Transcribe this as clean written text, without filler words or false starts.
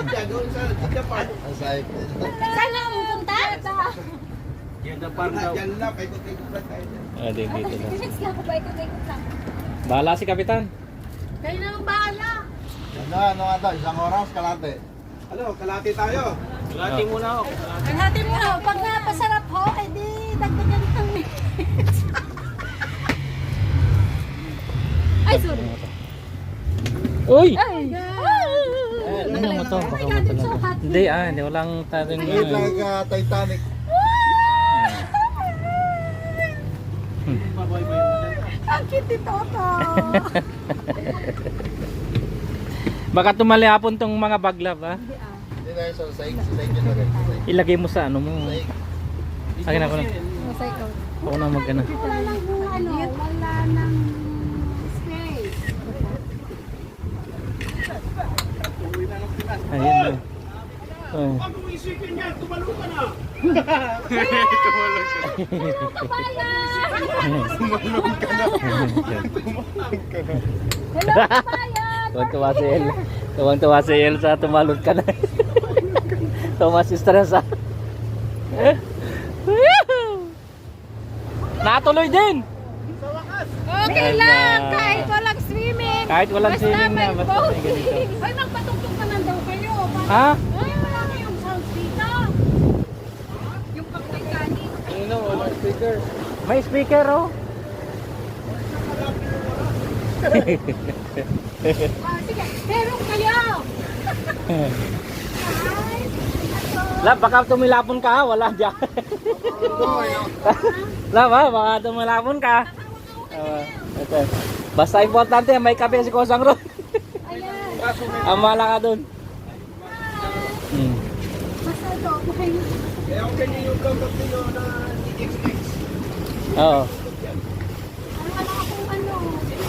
Doon sa Japan. Saan Saan ang pupunta? Japan daw. Yan lang, paikot-ikot lang tayo dyan. Ah, di dito na. Next lang ako ba? Ikot-ikot lang. Bahala si Kapitan. Kayo na ang bahala. Yan na, ano nga to? Isang oras, kalate. Ano, kalati tayo. Kalati muna ako. Kalahati mo na. Pag napasarap ho, edi dagdagan ng minutes. Ay, sorry. Uy! Ay! Ano mo to? Baka mo talaga. Hindi hindi. Walang taring Wait lang, Titanic. Ang cute ni Toto. Baka tumalihapon tong mga baglab ha. Hindi na yung saig yun na rin. Ilagay mo sa ano mo. Saig. Akin ako na. Masay ko. Ako na mag-ano. Wala nang ano, wala nang space. Ayun na. Oh. Pag umisipin niya, tumalo ka na. Hello, kabayan! Tuwang-tuwa si El. Tuwang-tuwa si El sa tumalon ka na. Tumas stress ha. Natuloy din. Okay lang, kahit walang swimming. Kahit walang swimming na, may basta may boating. ganito. Ay, magpatugtog naman daw kayo. Ha? Ay, wala kayong sound dito. Yung pagkakanin. Ano, walang speaker. May speaker oh. Sige, pero kayo. Ay, Lab, baka tumilapon ka ha. Wala dyan. Lab ha, baka tumilapon ka. Ito. Basta importante, may kape si Kosang Ron. ayan. Amala ka dun. Masado, buhay. Eh, okay niyo yung gamot niyo na DXX. Oo.